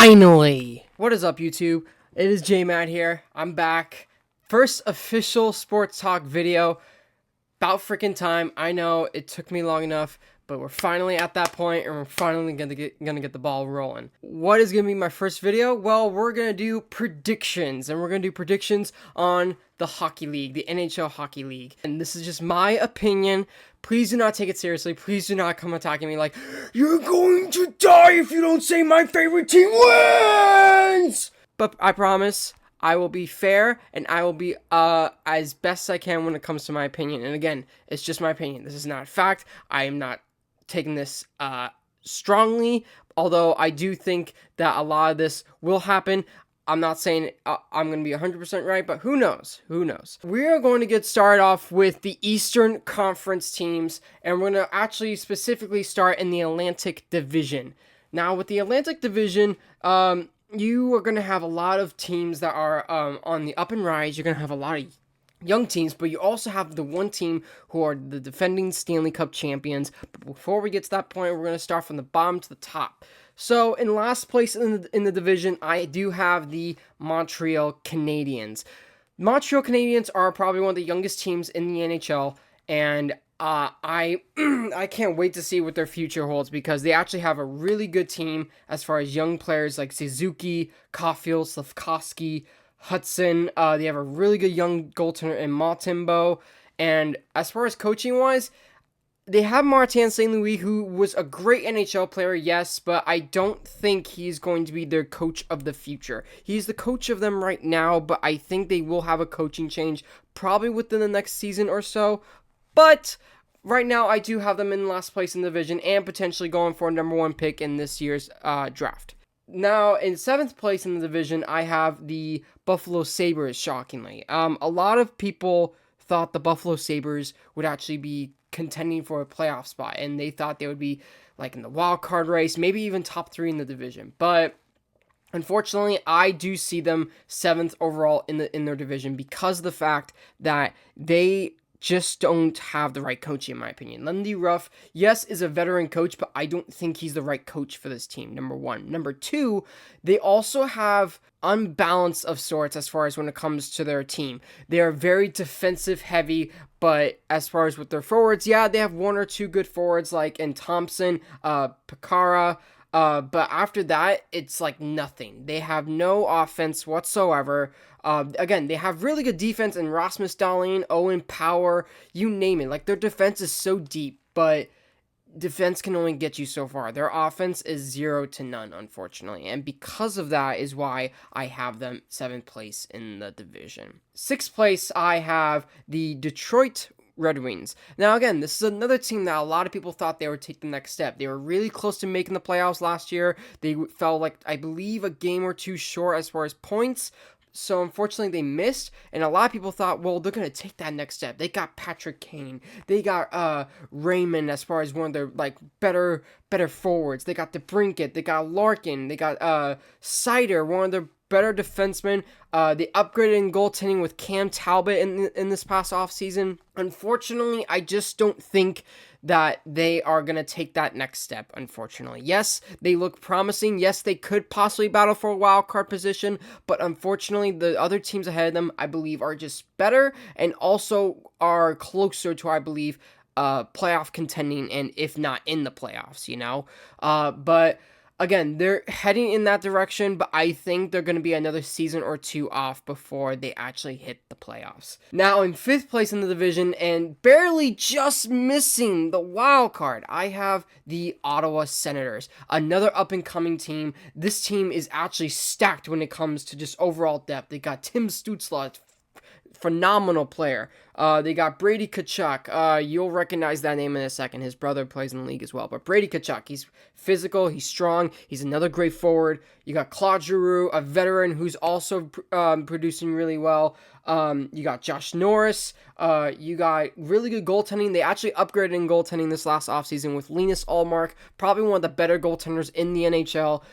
Finally! What is up, YouTube? It is J-Matt here. I'm back. First official sports talk video. About freaking time. I know it took me long enough, but we're finally at that point, and we're finally gonna get the ball rolling. What is gonna be my first video? Well, we're gonna do predictions, and we're gonna do predictions on the hockey league, the NHL hockey league. And this is just my opinion. Please do not take it seriously. Please do not come attacking me like, you're going to die if you don't say my favorite team wins! But I promise, I will be fair, and I will be as best I can when it comes to my opinion. And again, it's just my opinion. This is not fact. I am not taking this strongly, although I do think that a lot of this will happen. I'm not saying I'm going to be 100% right, but who knows? Who knows? We are going to get started off with the Eastern Conference teams, and we're going to actually specifically start in the Atlantic Division. Now, with the Atlantic Division, you are going to have a lot of teams that are on the up and rise. You're going to have a lot of young teams, but you also have the one team who are the defending Stanley Cup champions. But before we get to that point, we're going to start from the bottom to the top. So, in last place in the division, I do have the Montreal Canadiens. Montreal Canadiens are probably one of the youngest teams in the NHL, and I can't wait to see what their future holds, because they actually have a really good team as far as young players like Suzuki, Caulfield, Slafkovsky, Hudson. They have a really good young goaltender in Montembeault, and as far as coaching-wise, they have Martin St. Louis, who was a great NHL player, yes, but I don't think he's going to be their coach of the future. He's the coach of them right now, but I think they will have a coaching change probably within the next season or so. But right now, I do have them in last place in the division and potentially going for a number one pick in this year's draft. Now, in 7th place in the division, I have the Buffalo Sabres, shockingly. A lot of people thought the Buffalo Sabres would actually be contending for a playoff spot, and they thought they would be like in the wild card race, maybe even top 3 in the division. But unfortunately, I do see them 7th overall in their division because of the fact that they just don't have the right coach, in my opinion. Lindy Ruff, yes, is a veteran coach, but I don't think he's the right coach for this team, number one. Number two, they also have unbalance of sorts as far as when it comes to their team. They are very defensive heavy, but as far as with their forwards, yeah, they have one or two good forwards like in Thompson, Pekara, but after that, it's like nothing. They have no offense whatsoever. Again, they have really good defense in Rasmus Dahlin, Owen Power, you name it. Like, their defense is so deep, but defense can only get you so far. Their offense is 0 to none, unfortunately. And because of that is why I have them 7th place in the division. 6th place, I have the Detroit Red Wings. Now, again, this is another team that a lot of people thought they would take the next step. They were really close to making the playoffs last year. They fell, like, I believe, a game or two short as far as points. So, unfortunately, they missed, and a lot of people thought, well, they're going to take that next step. They got Patrick Kane. They got Raymond as far as one of their, like, better forwards. They got DeBrincat. They got Larkin. They got Sider, one of their better defensemen. They upgraded in goaltending with Cam Talbot in this past offseason. Unfortunately, I just don't think that they are going to take that next step, unfortunately. Yes, they look promising. Yes, they could possibly battle for a wild card position, but unfortunately, the other teams ahead of them, I believe, are just better and also are closer to, I believe, playoff contending, and if not in the playoffs, you know? But again, they're heading in that direction, but I think they're going to be another season or two off before they actually hit the playoffs. Now, in 5th place in the division, and barely just missing the wild card, I have the Ottawa Senators, another up-and-coming team. This team is actually stacked when it comes to just overall depth. They got Tim Stützle, phenomenal player. They got Brady Tkachuk. You'll recognize that name in a second. His brother plays in the league as well. But Brady Tkachuk, he's physical, he's strong, he's another great forward. You got Claude Giroux, a veteran who's also producing really well. You got Josh Norris. You got really good goaltending. They actually upgraded in goaltending this last offseason with Linus Ullmark, probably one of the better goaltenders in the NHL.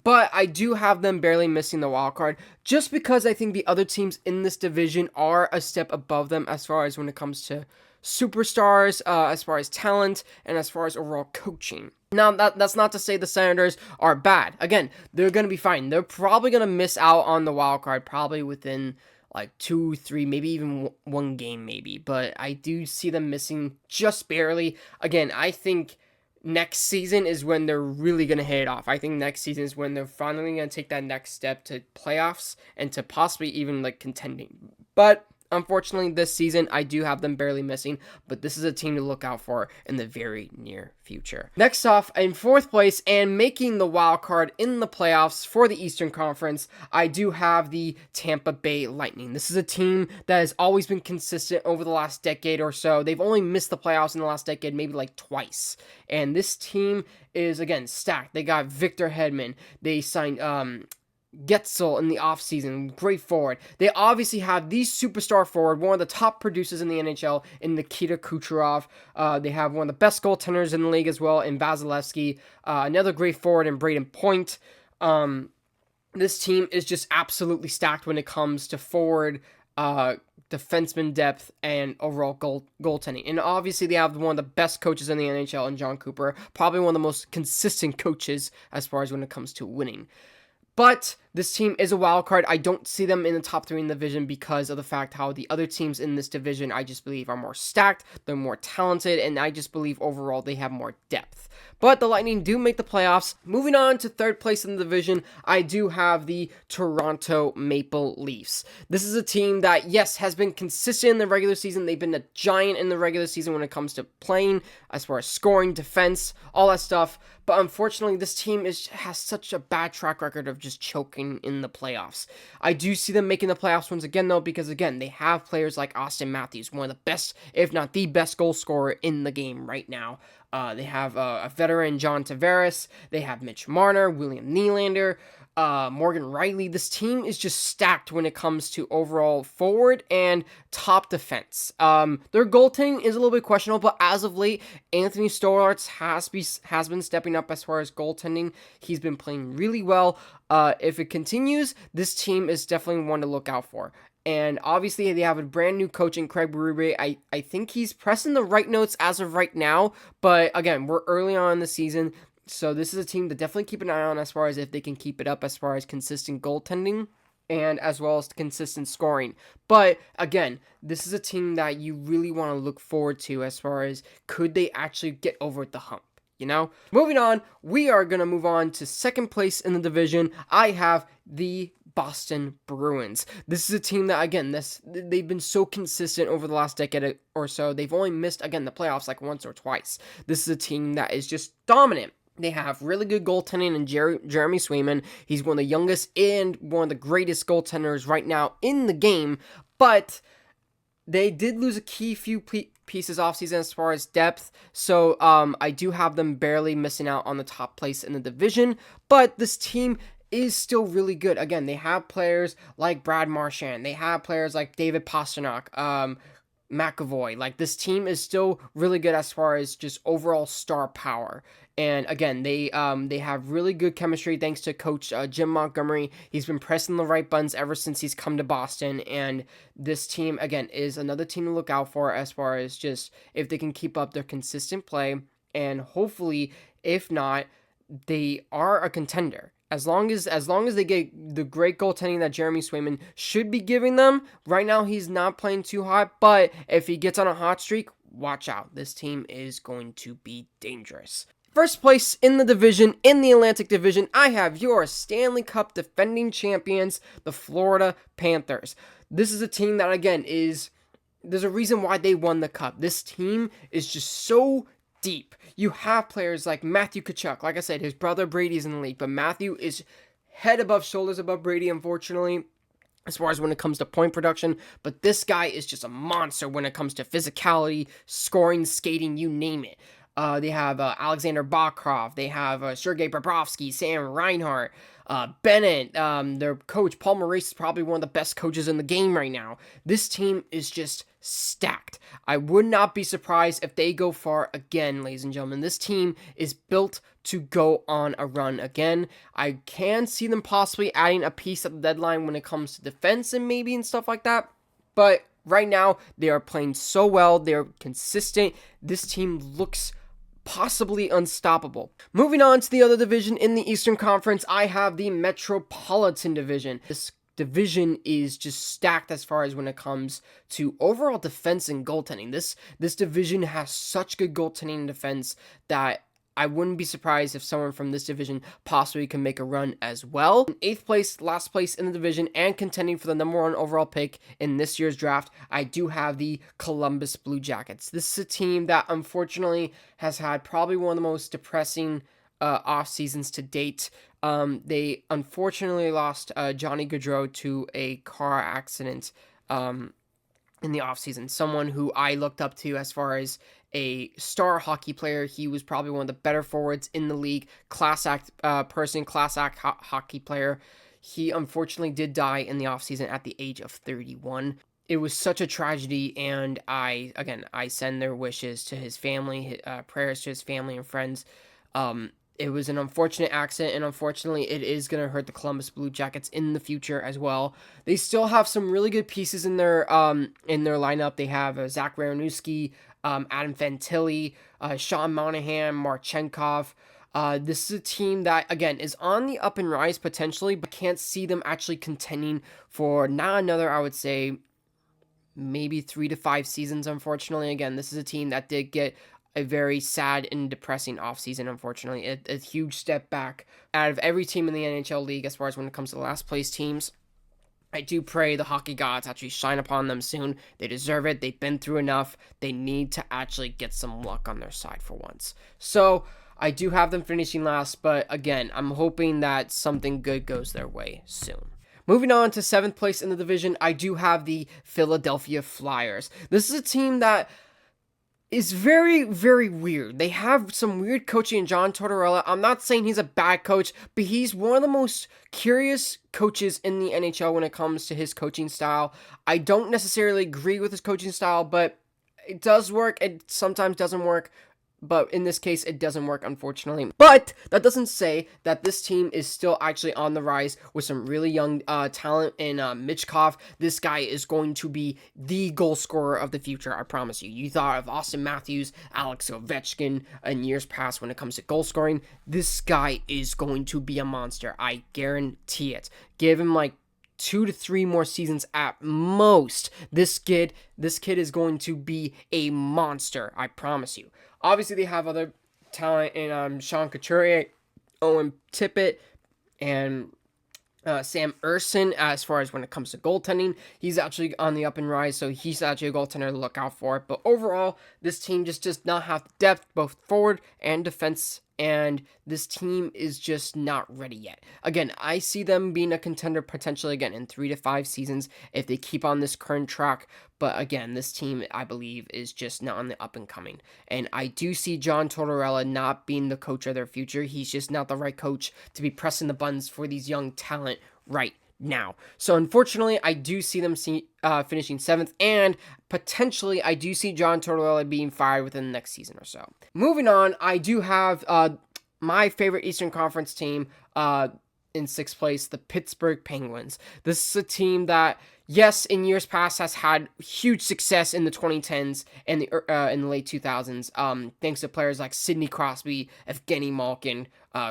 But I do have them barely missing the wild card, just because I think the other teams in this division are a step above them as far as when it comes to superstars as far as talent and as far as overall coaching. Now, that's not to say the Senators are bad. Again, they're going to be fine. They're probably going to miss out on the wild card probably within like 2, 3, maybe even one game maybe. But I do see them missing just barely. Again, I think next season is when they're really going to hit it off. I think next season is when they're finally going to take that next step to playoffs and to possibly even like contending. But unfortunately, this season, I do have them barely missing, but this is a team to look out for in the very near future. Next off, in 4th place and making the wild card in the playoffs for the Eastern Conference, I do have the Tampa Bay Lightning. This is a team that has always been consistent over the last decade or so. They've only missed the playoffs in the last decade, maybe like twice. And this team is, again, stacked. They got Victor Hedman. They signed Getzel in the offseason, great forward. They obviously have the superstar forward, one of the top producers in the NHL, in Nikita Kucherov. They have one of the best goaltenders in the league as well, in Vasilevsky. Another great forward in Braden Point. This team is just absolutely stacked when it comes to forward, defenseman depth, and overall goaltending. And obviously they have one of the best coaches in the NHL in John Cooper, probably one of the most consistent coaches as far as when it comes to winning. But this team is a wild card. I don't see them in the top 3 in the division because of the fact how the other teams in this division, I just believe, are more stacked, they're more talented, and I just believe overall they have more depth. But the Lightning do make the playoffs. Moving on to 3rd place in the division, I do have the Toronto Maple Leafs. This is a team that, yes, has been consistent in the regular season. They've been a giant in the regular season when it comes to playing, as far as scoring, defense, all that stuff. But unfortunately, this team has such a bad track record of just choking in the playoffs. I do see them making the playoffs once again, though, because, again, they have players like Austin Matthews, one of the best, if not the best goal scorer in the game right now. They have a veteran, John Tavares. They have Mitch Marner, William Nylander, Morgan Riley. This team is just stacked when it comes to overall forward and top defense. Their goaltending is a little bit questionable, but as of late, Anthony Stolarz has been stepping up as far as goaltending. He's been playing really well. If it continues, this team is definitely one to look out for. And obviously, they have a brand new coach in Craig Berube. I think he's pressing the right notes as of right now. But again, we're early on in the season. So this is a team to definitely keep an eye on as far as if they can keep it up as far as consistent goaltending and as well as consistent scoring. But again, this is a team that you really want to look forward to as far as could they actually get over the hump. You know, moving on, we are going to move on to 2nd place in the division. I have the Boston Bruins. This is a team that, again, they've been so consistent over the last decade or so. They've only missed, again, the playoffs like once or twice. This is a team that is just dominant. They have really good goaltending in Jeremy Swayman. He's one of the youngest and one of the greatest goaltenders right now in the game, but they did lose a key few pieces off season as far as depth, so I do have them barely missing out on the top place in the division, but this team is still really good. Again, they have players like Brad Marchand. They have players like David Pastrnak, McAvoy. Like, this team is still really good as far as just overall star power. And again, they have really good chemistry thanks to Coach Jim Montgomery. He's been pressing the right buttons ever since he's come to Boston. And this team, again, is another team to look out for as far as just if they can keep up their consistent play. And hopefully, if not, they are a contender. As long as they get the great goaltending that Jeremy Swayman should be giving them. Right now, he's not playing too hot, but if he gets on a hot streak, watch out. This team is going to be dangerous. First place in the division, in the Atlantic Division, I have your Stanley Cup defending champions, the Florida Panthers. This is a team that, again, there's a reason why they won the Cup. This team is just so deep. You have players like Matthew Tkachuk. Like I said, his brother Brady's in the league, but Matthew is head above shoulders above Brady, unfortunately, as far as when it comes to point production. But this guy is just a monster when it comes to physicality, scoring, skating, you name it. They have Alexander Bokhrov. They have Sergei Bobrovsky, Sam Reinhart, Bennett. Their coach, Paul Maurice, is probably one of the best coaches in the game right now. This team is just stacked. I would not be surprised if they go far again, ladies and gentlemen. This team is built to go on a run again. I can see them possibly adding a piece at the deadline when it comes to defense and stuff like that. But right now, they are playing so well. They're consistent. This team looks possibly unstoppable. Moving on to the other division in the Eastern Conference, I have the Metropolitan Division. This division is just stacked as far as when it comes to overall defense and goaltending. This division has such good goaltending and defense that I wouldn't be surprised if someone from this division possibly can make a run as well. In 8th place, last place in the division, and contending for the number 1 overall pick in this year's draft, I do have the Columbus Blue Jackets. This is a team that unfortunately has had probably one of the most depressing off seasons to date. They unfortunately lost Johnny Gaudreau to a car accident in the offseason. Someone who I looked up to as far as a star hockey player. He was probably one of the better forwards in the league. Class act hockey player. He unfortunately did die in the offseason at the age of 31. It was such a tragedy, and I send their wishes to his family, prayers to his family and friends. It was an unfortunate accident, and unfortunately, it is going to hurt the Columbus Blue Jackets in the future as well. They still have some really good pieces in their lineup. They have Zach Werenewski, Adam Fantilli, Sean Monahan, Marchenkov. This is a team that, again, is on the up and rise potentially, but can't see them actually contending for not another, I would say, maybe 3 to 5 seasons, unfortunately. Again, this is a team that did get a very sad and depressing offseason, unfortunately. A huge step back out of every team in the NHL league as far as when it comes to the last place teams. I do pray the hockey gods actually shine upon them soon. They deserve it. They've been through enough. They need to actually get some luck on their side for once. So I do have them finishing last, but again, I'm hoping that something good goes their way soon. Moving on to 7th place in the division, I do have the Philadelphia Flyers. This is a team that is very, very weird. They have some weird coaching in John Tortorella. I'm not saying he's a bad coach, but he's one of the most curious coaches in the NHL when it comes to his coaching style. I don't necessarily agree with his coaching style, but it does work. It sometimes doesn't work. But in this case, it doesn't work, unfortunately. But that doesn't say that this team is still actually on the rise with some really young talent in Michkov. This guy is going to be the goal scorer of the future, I promise you. You thought of Austin Matthews, Alex Ovechkin in years past when it comes to goal scoring. This guy is going to be a monster. I guarantee it. Give him like 2 to 3 more seasons at most. This kid is going to be a monster, I promise you. Obviously, they have other talent in Sean Couturier, Owen Tippett, and Sam Erson. As far as when it comes to goaltending, he's actually on the up and rise, so he's actually a goaltender to look out for. But overall, this team just does not have the depth, both forward and defense, and this team is just not ready yet. Again, I see them being a contender potentially again in 3 to 5 seasons if they keep on this current track. But again, this team, I believe, is just not on the up and coming. And I do see John Tortorella not being the coach of their future. He's just not the right coach to be pressing the buttons for these young talent right now. So unfortunately, I do see them finishing 7th, and potentially I do see John Tortorella being fired within the next season or so. Moving on, I do have my favorite Eastern Conference team in 6th place, the Pittsburgh Penguins. This is a team that, yes, in years past has had huge success in the 2010s and in the late 2000s, thanks to players like Sidney Crosby, Evgeny Malkin,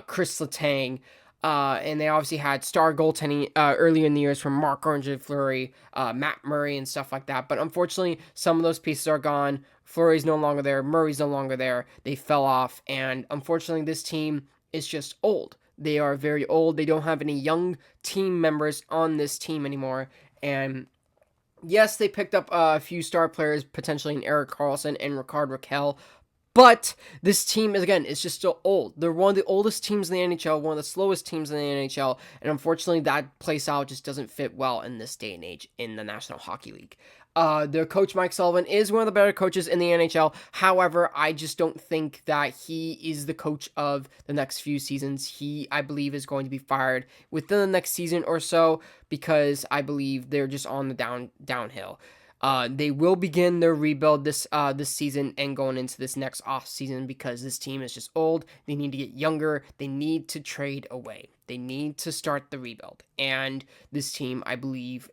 Chris Letang. And they obviously had star goaltending earlier in the years from Marc-Andre Fleury, Matt Murray, and stuff like that. But unfortunately, some of those pieces are gone. Fleury's no longer there. Murray's no longer there. They fell off. And unfortunately, this team is just old. They are very old. They don't have any young team members on this team anymore. And yes, they picked up a few star players, potentially in Erik Karlsson and Rickard Rakell. But this team, is just still old. They're one of the oldest teams in the NHL, one of the slowest teams in the NHL, and unfortunately that play style just doesn't fit well in this day and age in the National Hockey League. Their coach, Mike Sullivan, is one of the better coaches in the NHL. However, I just don't think that he is the coach of the next few seasons. He, I believe, is going to be fired within the next season or so because I believe they're just on the downhill. They will begin their rebuild this season and going into this next off season because this team is just old. They need to get younger. They need to trade away. They need to start the rebuild. And this team, I believe,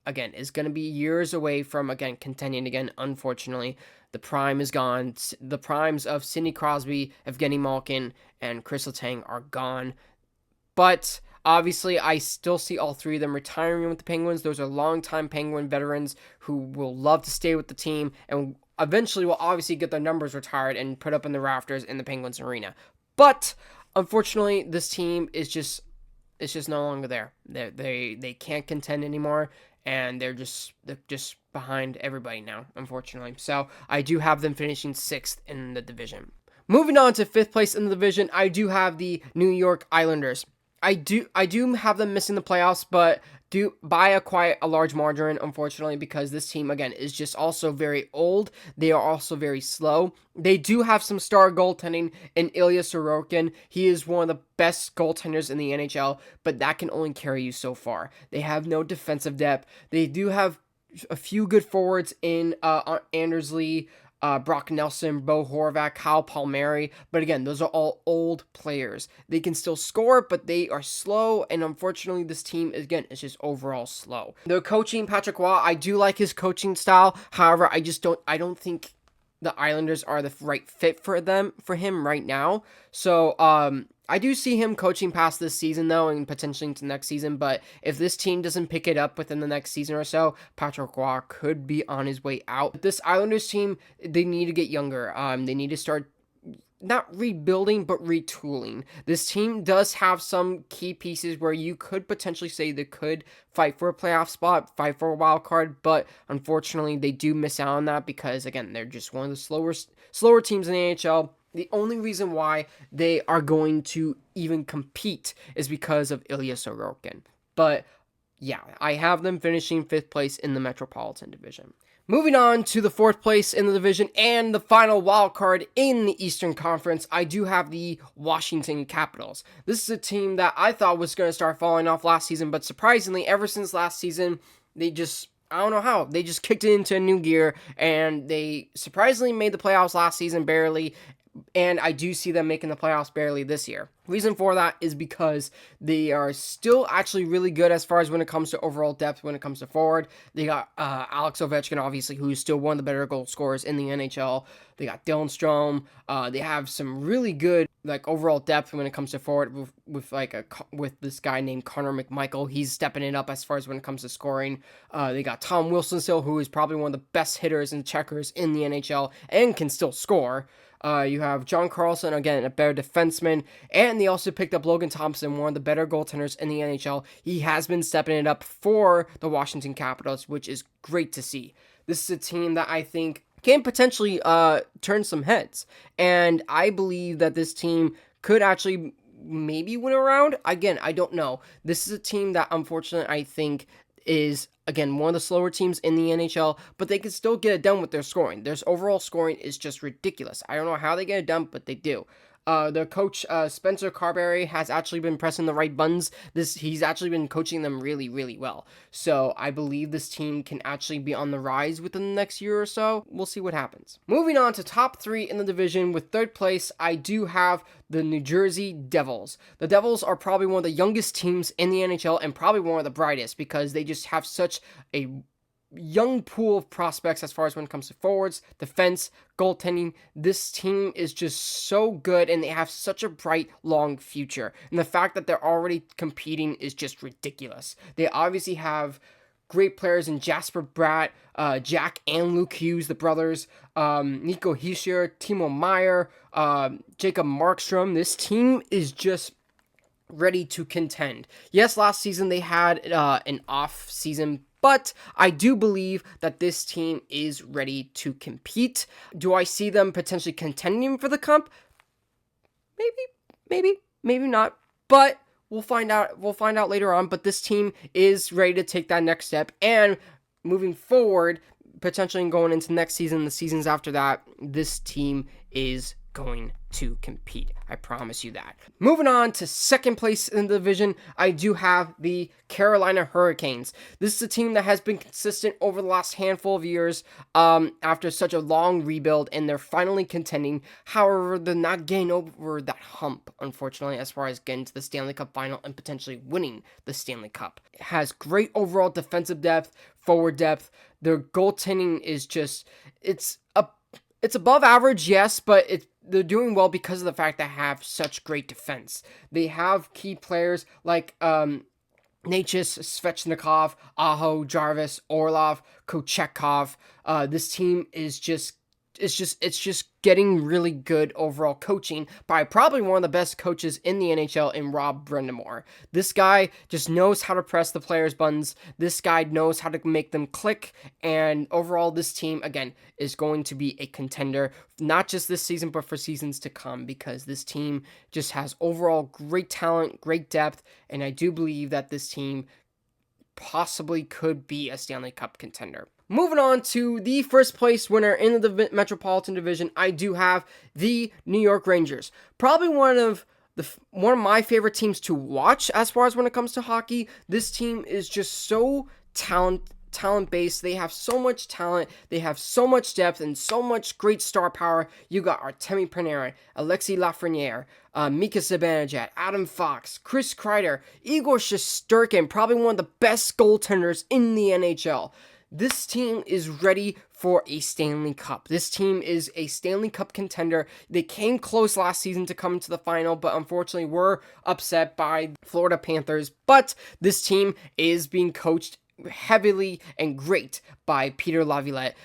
again, is going to be years away from, again, contending again, unfortunately. The prime is gone. The primes of Sidney Crosby, Evgeny Malkin, and Chris Letang are gone. But obviously, I still see all three of them retiring with the Penguins. Those are longtime Penguin veterans who will love to stay with the team and eventually will obviously get their numbers retired and put up in the rafters in the Penguins arena. But unfortunately, this team is just no longer there. They can't contend anymore, and they're just behind everybody now, unfortunately. So I do have them finishing 6th in the division. Moving on to 5th place in the division, I do have the New York Islanders. I do have them missing the playoffs, but by a large margin, unfortunately, because this team, again, is just also very old. They are also very slow. They do have some star goaltending in Ilya Sorokin. He is one of the best goaltenders in the NHL, but that can only carry you so far. They have no defensive depth. They do have a few good forwards in Anders Lee, Brock Nelson, Bo Horvath, Kyle Palmieri. But again, those are all old players. They can still score, but they are slow. And unfortunately, this team, again, is just overall slow. Their coaching, Patrick Roy, I do like his coaching style. However, I don't think the Islanders are the right fit for him right now. So, I do see him coaching past this season, though, and potentially into next season. But if this team doesn't pick it up within the next season or so, Patrick Roy could be on his way out. This Islanders team, they need to get younger. They need to start not rebuilding, but retooling. This team does have some key pieces where you could potentially say they could fight for a playoff spot, fight for a wild card, but unfortunately, they do miss out on that because, again, they're just one of the slower teams in the NHL. The only reason why they are going to even compete is because of Ilya Sorokin. But yeah, I have them finishing 5th place in the Metropolitan Division. Moving on to the 4th place in the division and the final wild card in the Eastern Conference, I do have the Washington Capitals. This is a team that I thought was going to start falling off last season, but surprisingly, ever since last season, I don't know how. They just kicked it into a new gear, and they surprisingly made the playoffs last season barely, and I do see them making the playoffs barely this year. Reason for that is because they are still actually really good as far as when it comes to overall depth, when it comes to forward. They got Alex Ovechkin, obviously, who's still one of the better goal scorers in the NHL. They got Dylan Strome. They have some really good overall depth when it comes to forward with this guy named Connor McMichael. He's stepping it up as far as when it comes to scoring. They got Tom Wilson still, who is probably one of the best hitters and checkers in the NHL and can still score. You have John Carlson, again, a better defenseman, and they also picked up Logan Thompson, one of the better goaltenders in the NHL. He has been stepping it up for the Washington Capitals, which is great to see. This is a team that I think can potentially turn some heads, and I believe that this team could actually maybe win a round. Again, I don't know. This is a team that, unfortunately, I think is, again, one of the slower teams in the NHL, but they can still get it done with their scoring. Their overall scoring is just ridiculous. I don't know how they get it done, but they do. Their coach, Spencer Carberry, has actually been pressing the right buttons. He's actually been coaching them really, really well. So I believe this team can actually be on the rise within the next year or so. We'll see what happens. Moving on to top 3 in the division, with 3rd place, I do have the New Jersey Devils. The Devils are probably one of the youngest teams in the NHL and probably one of the brightest because they just have such a young pool of prospects as far as when it comes to forwards, defense, goaltending. This team is just so good, and they have such a bright, long future. And the fact that they're already competing is just ridiculous. They obviously have great players in Jasper Bratt, Jack and Luke Hughes, the brothers, Nico Hischier, Timo Meyer, Jacob Markstrom. This team is just ready to contend. Yes, last season they had an off season, but I do believe that this team is ready to compete. Do I see them potentially contending for the cup? Maybe not. But we'll find out. We'll find out later on. But this team is ready to take that next step. And moving forward, potentially going into next season, the seasons after that, this team is going to compete. I promise you that. Moving on to second place in the division, I do have the Carolina Hurricanes. This is a team that has been consistent over the last handful of years after such a long rebuild, and they're finally contending. However, they're not getting over that hump, unfortunately, as far as getting to the Stanley Cup final and potentially winning the Stanley Cup. It has great overall defensive depth, forward depth. Their goaltending is just, it's above average, yes, but they're doing well because of the fact they have such great defense. They have key players like Nachis, Svechnikov, Aho, Jarvis, Orlov, Kochetkov. This team is just getting really good overall coaching by probably one of the best coaches in the NHL in Rob Brind'Amour. This guy just knows how to press the players' buttons. This guy knows how to make them click, and overall this team, again, is going to be a contender, not just this season, but for seasons to come, because this team just has overall great talent, great depth, and I do believe that this team possibly could be a Stanley Cup contender. Moving on to the first place winner in the Metropolitan Division, I do have the New York Rangers. Probably one of my favorite teams to watch as far as when it comes to hockey. This team is just so talent-based. They have so much talent. They have so much depth and so much great star power. You got Artemi Panarin, Alexis Lafreniere, Mika Zibanejad, Adam Fox, Chris Kreider, Igor Shesterkin, probably one of the best goaltenders in the NHL. This team is ready for a Stanley Cup. This team is a Stanley Cup contender. They came close last season to come to the final, but unfortunately were upset by Florida Panthers. But this team is being coached heavily and great by Peter Laviolette.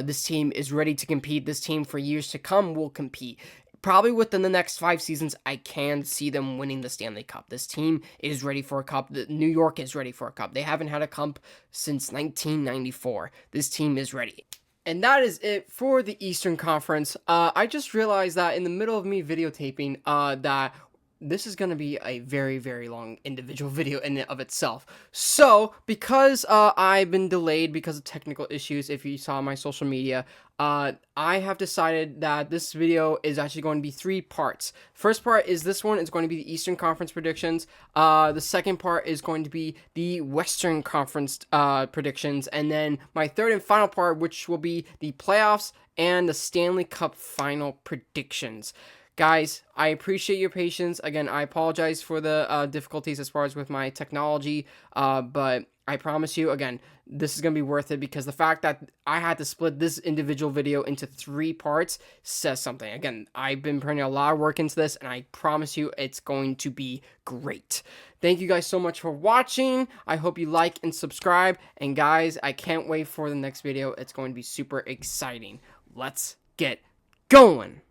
This team is ready to compete. This team for years to come will compete. Probably within the next 5 seasons, I can see them winning the Stanley Cup. This team is ready for a cup. New York is ready for a cup. They haven't had a cup since 1994. This team is ready. And that is it for the Eastern Conference. I just realized that in the middle of me videotaping that this is going to be a very, very long individual video in and of itself. So, because I've been delayed because of technical issues, if you saw my social media, I have decided that this video is actually going to be 3 parts. First part is this one. It's going to be the Eastern Conference predictions. The second part is going to be the Western Conference predictions. And then my third and final part, which will be the playoffs and the Stanley Cup final predictions. Guys, I appreciate your patience. Again, I apologize for the difficulties as far as with my technology, but I promise you, again, this is going to be worth it, because the fact that I had to split this individual video into 3 parts says something. Again, I've been putting a lot of work into this, and I promise you it's going to be great. Thank you guys so much for watching. I hope you like and subscribe, and guys, I can't wait for the next video. It's going to be super exciting. Let's get going.